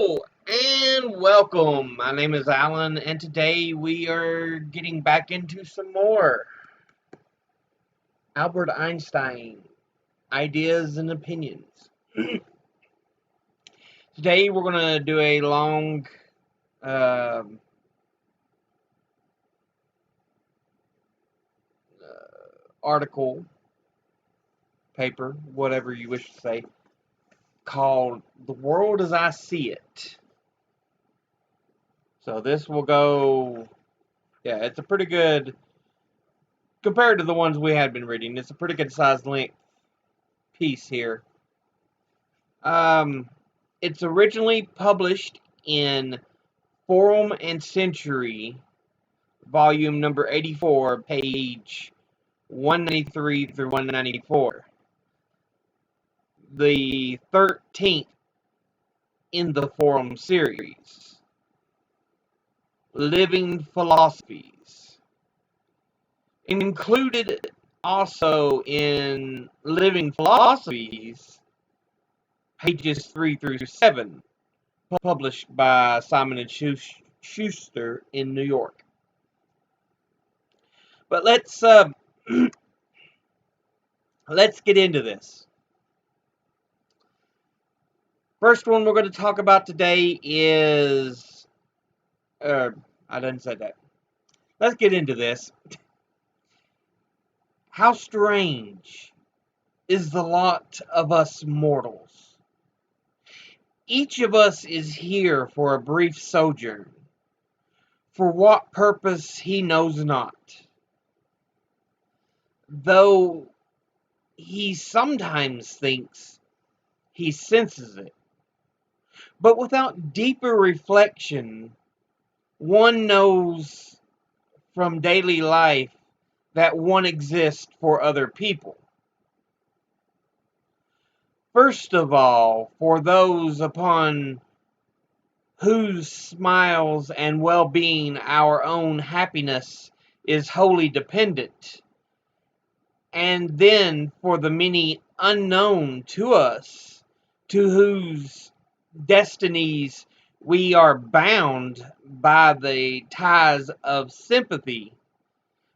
Hello and welcome. My name is Alan, and today we are getting back into some more Albert Einstein ideas and opinions. Today we're going to do a long um article, paper, whatever you wish to say, called The World as I See It. So this will go, it's a pretty good, compared to the ones we had been reading, it's a pretty good sized length piece here. It's originally published in Forum and Century, volume number 84, page 193 through 194. The 13th in the Forum series. Living Philosophies. Included also in Living Philosophies, pages 3 through 7, published by Simon & Schuster in New York. But let's get into this. First one we're going to talk about today is, I didn't say that. Let's get into this. How strange is the lot of us mortals. Each of us is here for a brief sojourn. For what purpose he knows not. Though he sometimes thinks he senses it. But without deeper reflection, one knows from daily life that one exists for other people. First of all, for those upon whose smiles and well-being our own happiness is wholly dependent, and then for the many unknown to us, to whose destinies we are bound by the ties of sympathy.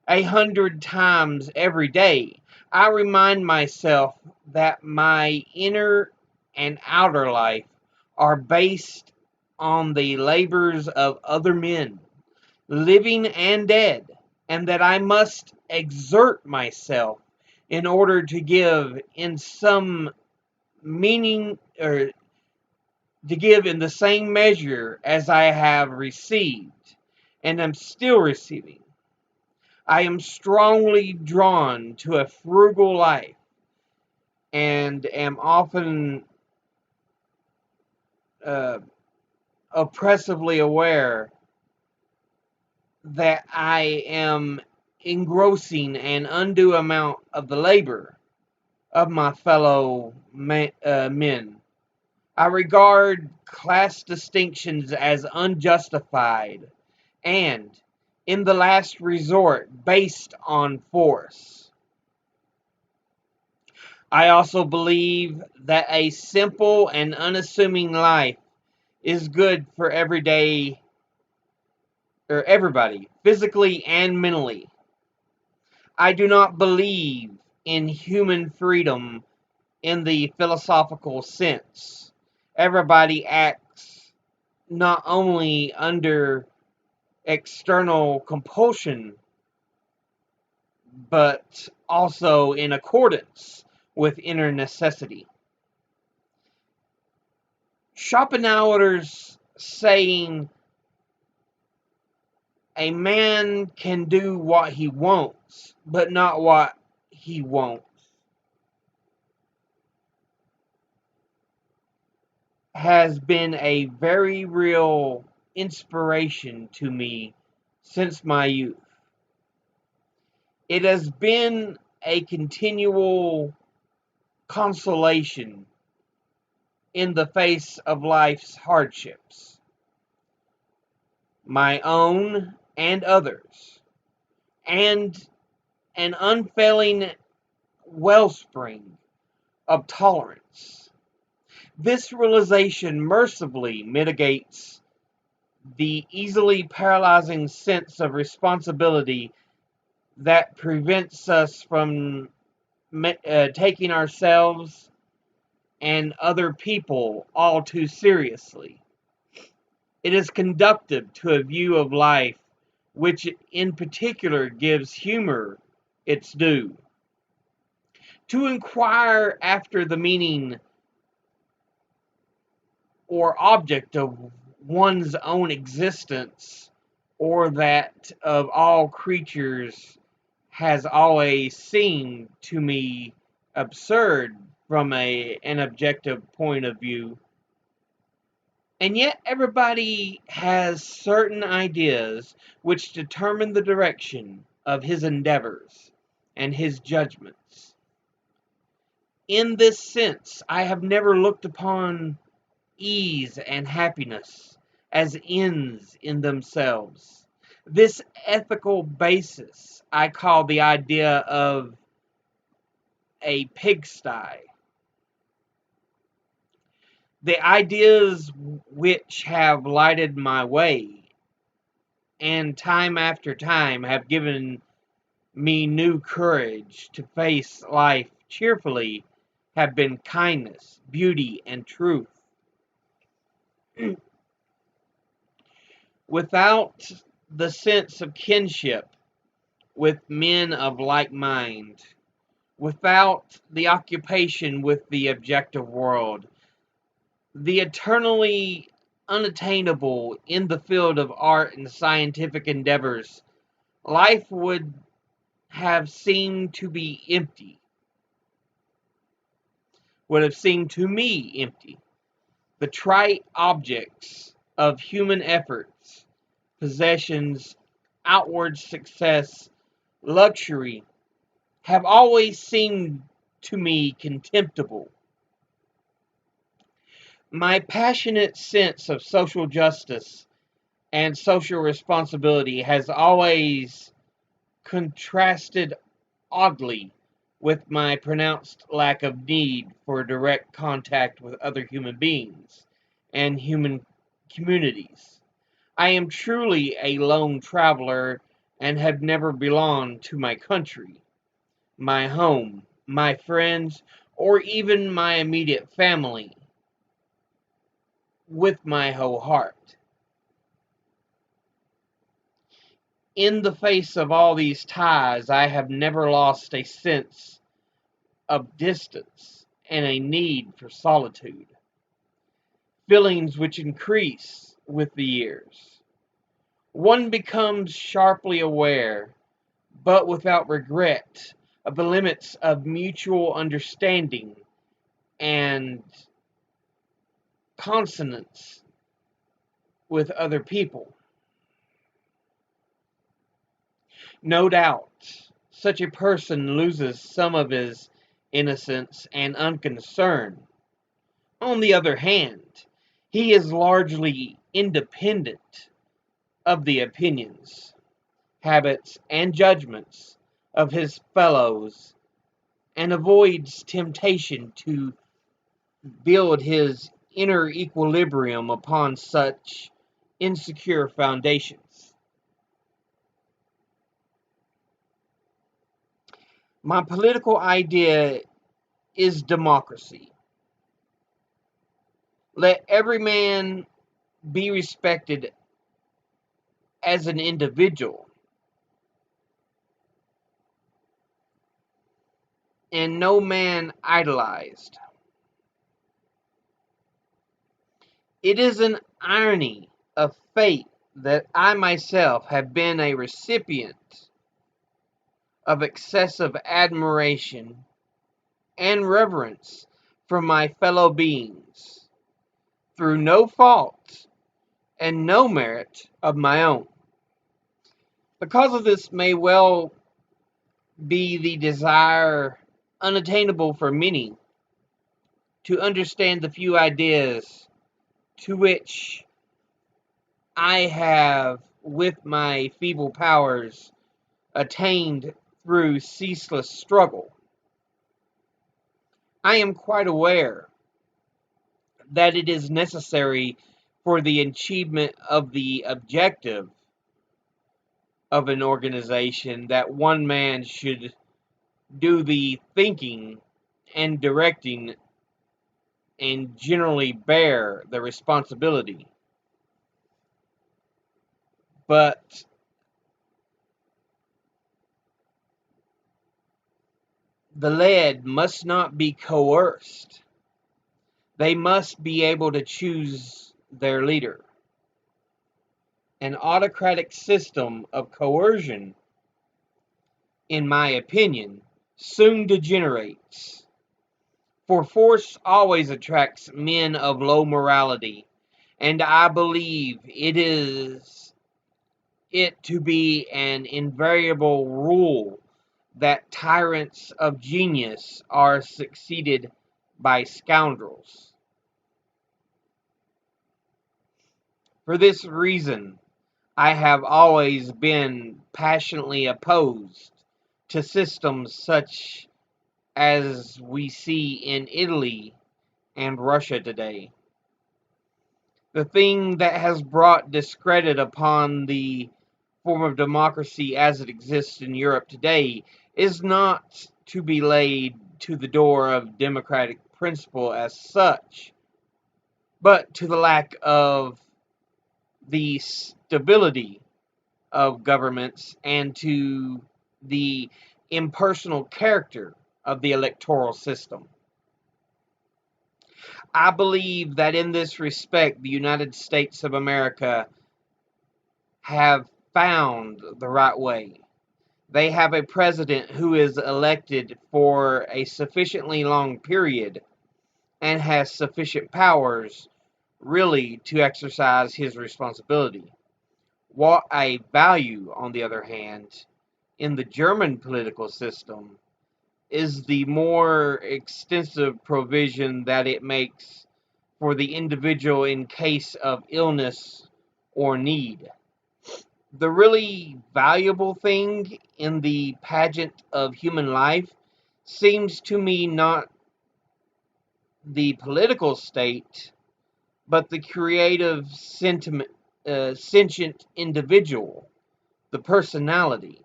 100 times every day, I remind myself that my inner and outer life are based on the labors of other men, living and dead, and that I must exert myself in order to give in some meaning, or to give in the same measure as I have received and am still receiving. I am strongly drawn to a frugal life and am often oppressively aware that I am engrossing an undue amount of the labor of my fellow men. I regard class distinctions as unjustified and, in the last resort, based on force. I also believe that a simple and unassuming life is good for everybody, physically and mentally. I do not believe in human freedom in the philosophical sense. Everybody acts not only under external compulsion, but also in accordance with inner necessity. Schopenhauer's saying, a man can do what he wants, but not what he wants, has been a very real inspiration to me since my youth. It has been a continual consolation in the face of life's hardships, my own and others, and an unfailing wellspring of tolerance. This realization mercifully mitigates the easily paralyzing sense of responsibility that prevents us from taking ourselves and other people all too seriously. It is conducive to a view of life which in particular gives humor its due. To inquire after the meaning or object of one's own existence or that of all creatures has always seemed to me absurd from an objective point of view. And yet everybody has certain ideas which determine the direction of his endeavors and his judgments. In this sense, I have never looked upon ease and happiness as ends in themselves. This ethical basis I call the idea of a pigsty. The ideas which have lighted my way and time after time have given me new courage to face life cheerfully have been kindness, beauty, and truth. Without the sense of kinship with men of like mind, without the occupation with the objective world, the eternally unattainable in the field of art and scientific endeavors, life would have seemed to be empty, would have seemed to me empty. The trite objects of human efforts, possessions, outward success, luxury, have always seemed to me contemptible. My passionate sense of social justice and social responsibility has always contrasted oddly with my pronounced lack of need for direct contact with other human beings and human communities. I am truly a lone traveler and have never belonged to my country, my home, my friends, or even my immediate family with my whole heart. In the face of all these ties, I have never lost a sense of distance and a need for solitude, feelings which increase with the years. One becomes sharply aware, but without regret, of the limits of mutual understanding and consonance with other people. No doubt, such a person loses some of his innocence and unconcern. On the other hand, he is largely independent of the opinions, habits, and judgments of his fellows and avoids temptation to build his inner equilibrium upon such insecure foundations. My political idea is democracy. Let every man be respected as an individual, and no man idolized. It is an irony of fate that I myself have been a recipient of excessive admiration and reverence from my fellow beings through no fault and no merit of my own. Because of this may well be the desire unattainable for many to understand the few ideas to which I have, with my feeble powers, attained through ceaseless struggle. I am quite aware that it is necessary for the achievement of the objective of an organization that one man should do the thinking and directing and generally bear the responsibility. But the led must not be coerced. They must be able to choose their leader. An autocratic system of coercion, in my opinion, soon degenerates. For force always attracts men of low morality, and I believe it to be an invariable rule that tyrants of genius are succeeded by scoundrels. For this reason, I have always been passionately opposed to systems such as we see in Italy and Russia today. The thing that has brought discredit upon the form of democracy as it exists in Europe today is not to be laid to the door of democratic principle as such, but to the lack of the stability of governments and to the impersonal character of the electoral system. I believe that in this respect, the United States of America have found the right way. They have a president who is elected for a sufficiently long period and has sufficient powers really to exercise his responsibility. What I value, on the other hand, in the German political system is the more extensive provision that it makes for the individual in case of illness or need. The really valuable thing in the pageant of human life seems to me not the political state, but the creative sentient individual, the personality.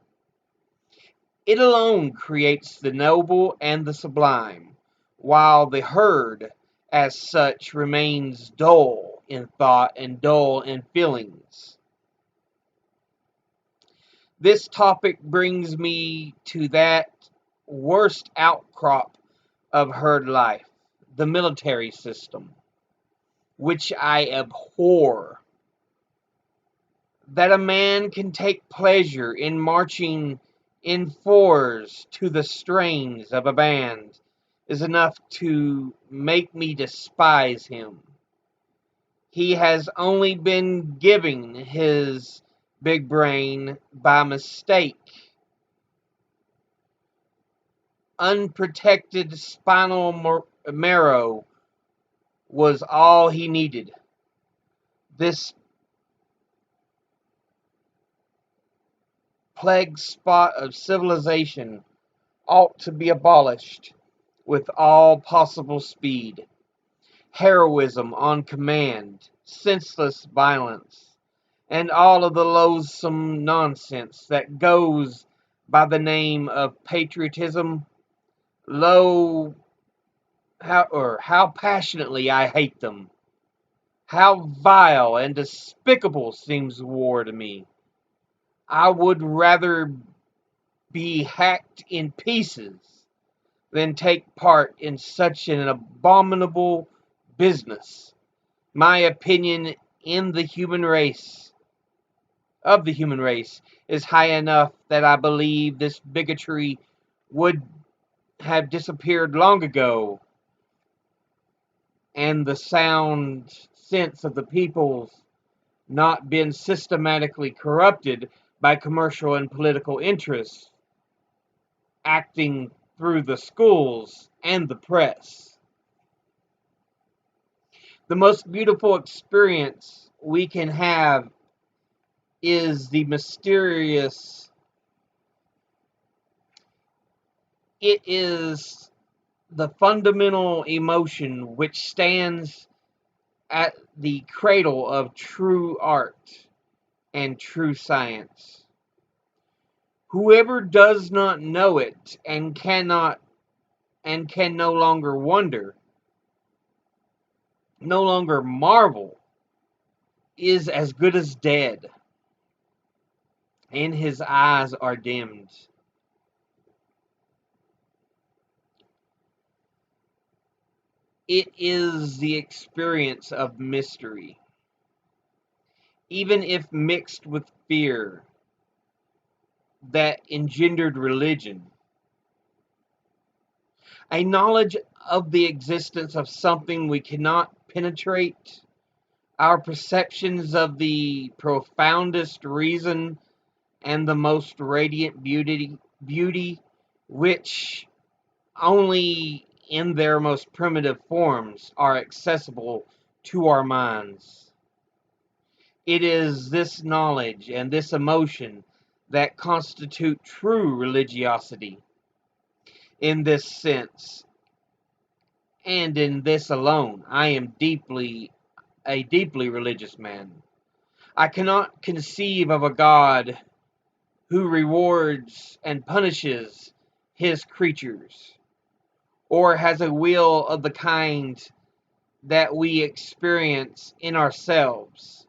It alone creates the noble and the sublime, while the herd, as such, remains dull in thought and dull in feelings. This topic brings me to that worst outcrop of herd life, the military system, which I abhor. That a man can take pleasure in marching in fours to the strains of a band is enough to make me despise him. He has only been giving his big brain by mistake. Unprotected spinal marrow was all he needed. This plague spot of civilization ought to be abolished with all possible speed. Heroism on command, senseless violence, and all of the loathsome nonsense that goes by the name of patriotism. Lo, how passionately I hate them. How vile and despicable seems war to me. I would rather be hacked in pieces than take part in such an abominable business. My opinion in the human race of the human race is high enough that I believe this bigotry would have disappeared long ago, and the sound sense of the people's not been systematically corrupted by commercial and political interests acting through the schools and the press. The most beautiful experience we can have is the mysterious, it is the fundamental emotion which stands at the cradle of true art and true science. Whoever does not know it and can no longer wonder, no longer marvel, is as good as dead, and his eyes are dimmed. It is the experience of mystery, even if mixed with fear, that engendered religion. A knowledge of the existence of something we cannot penetrate, our perceptions of the profoundest reason and the most radiant beauty which only in their most primitive forms are accessible to our minds. It is this knowledge and this emotion that constitute true religiosity. In this sense, and in this alone, I am a deeply religious man. I cannot conceive of a God who rewards and punishes his creatures, or has a will of the kind that we experience in ourselves.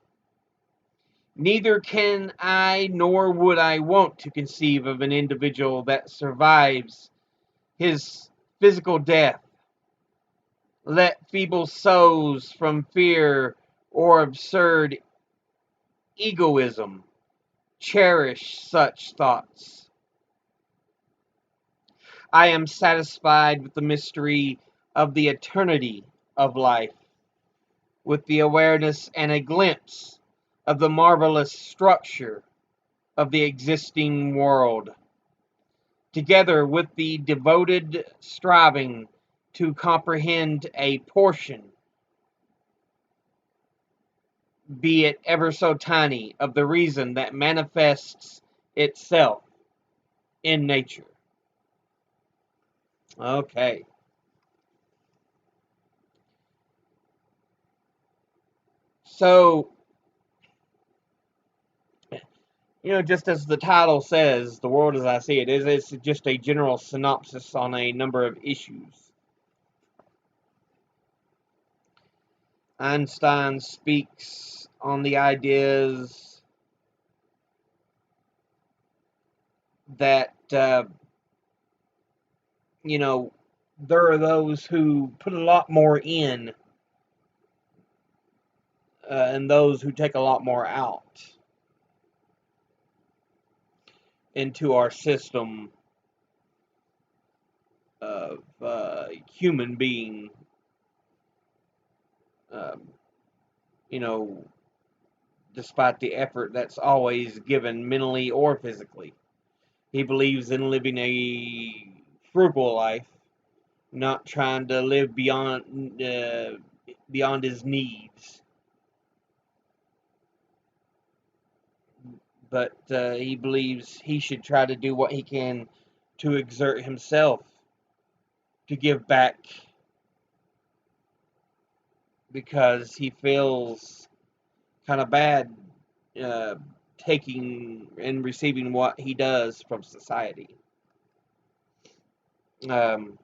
Neither can I nor would I want to conceive of an individual that survives his physical death. Let feeble souls from fear or absurd egoism cherish such thoughts. I am satisfied with the mystery of the eternity of life, with the awareness and a glimpse of the marvelous structure of the existing world, together with the devoted striving to comprehend a portion, be it ever so tiny, of the reason that manifests itself in nature. Okay. So, just as the title says, The World as I See It is, it's just a general synopsis on a number of issues. Einstein speaks on the ideas that, there are those who put a lot more in and those who take a lot more out into our system of human being, um, you know, despite the effort that's always given mentally or physically. He believes in living a frugal life, not trying to live beyond his needs, but he believes he should try to do what he can to exert himself to give back because he feels kind of bad uh, taking and receiving what he does from society. Um,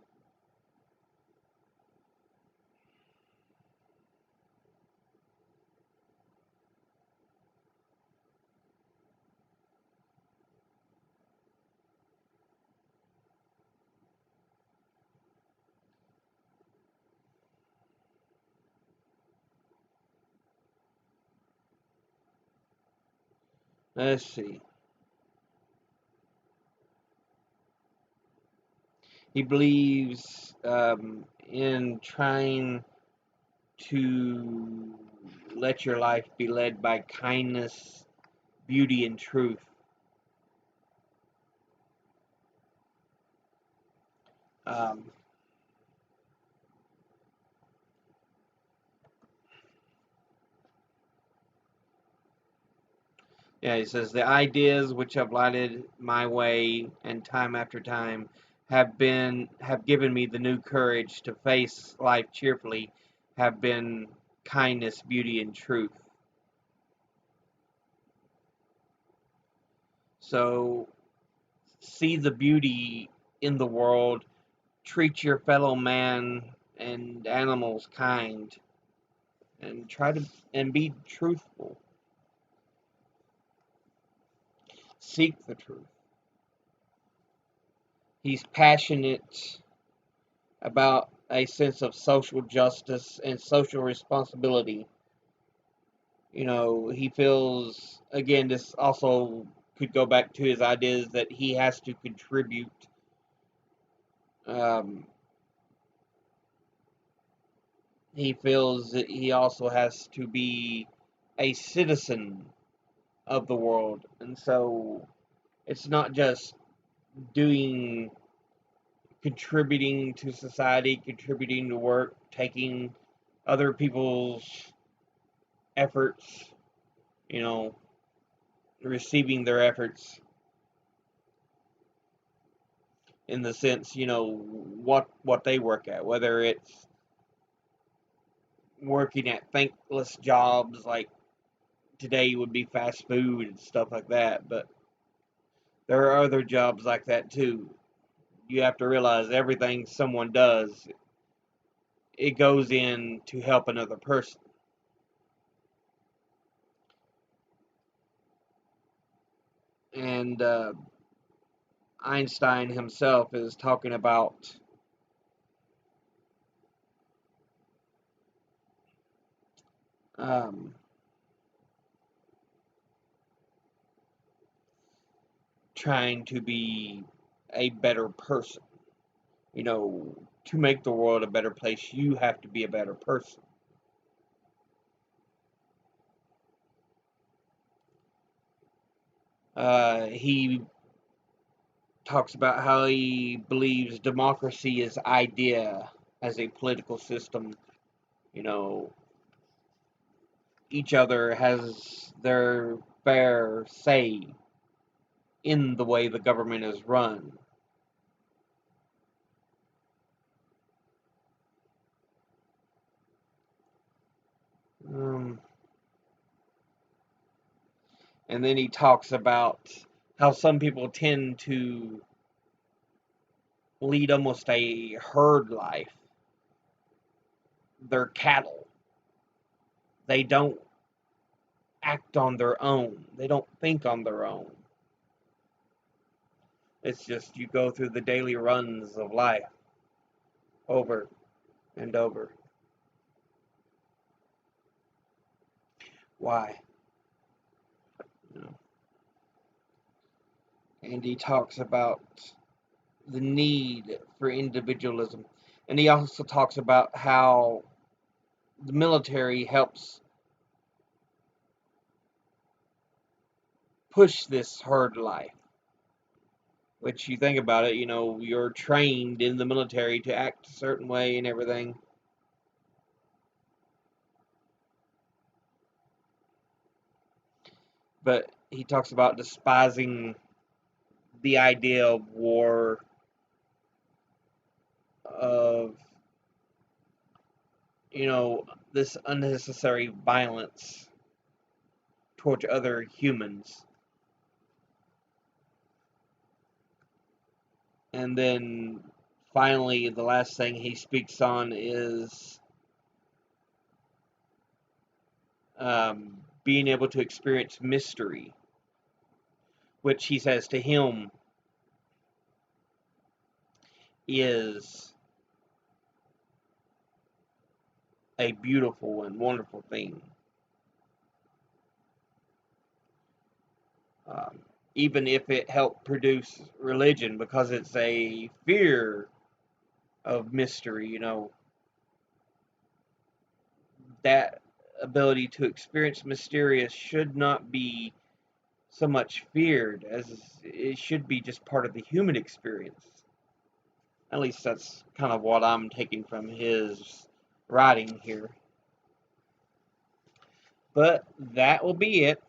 let's see. He believes in trying to let your life be led by kindness, beauty, and truth. Um, yeah, he says the ideas which have lighted my way and time after time have given me the new courage to face life cheerfully, have been kindness, beauty, and truth. So see the beauty in the world, treat your fellow man and animals kind, and try to and be truthful. Seek the truth. He's passionate about a sense of social justice and social responsibility. He feels, again, this also could go back to his ideas that he has to contribute. Um, he feels that he also has to be a citizen of the world. And so it's not just doing, contributing to society, contributing to work, taking other people's efforts, you know, receiving their efforts in the sense, what they work at, whether it's working at thankless jobs like today would be fast food and stuff like that, but there are other jobs like that too. You have to realize everything someone does, it goes in to help another person. And Einstein himself is talking about um, trying to be a better person. To make the world a better place, you have to be a better person. He talks about how he believes democracy is idea as a political system. You know, each other has their fair say in the way the government is run. Um, and then he talks about how some people tend to lead almost a herd life. They're cattle. They don't act on their own. They don't think on their own. It's just you go through the daily runs of life over and over. Why? You know. And he talks about the need for individualism. And he also talks about how the military helps push this herd life. Which you think about it, you're trained in the military to act a certain way and everything. But he talks about despising the idea of war, of, this unnecessary violence towards other humans. And then finally, the last thing he speaks on is being able to experience mystery, which he says to him is a beautiful and wonderful thing. Um, Even if it helped produce religion, because it's a fear of mystery, that ability to experience mysterious should not be so much feared as it should be just part of the human experience. At least that's kind of what I'm taking from his writing here. But that will be it.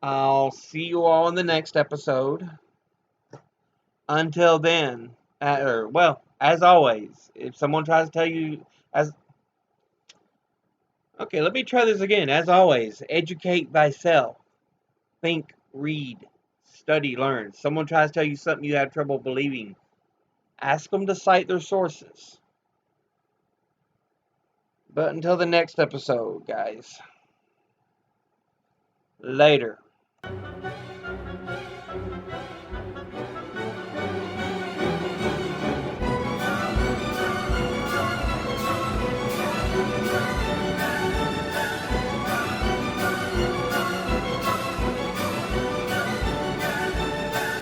I'll see you all in the next episode. Until then, As always, if someone tries to tell you, as okay, let me try this again. As always, educate thyself. Think, read, study, learn. Someone tries to tell you something you have trouble believing, ask them to cite their sources. But until the next episode, guys, later.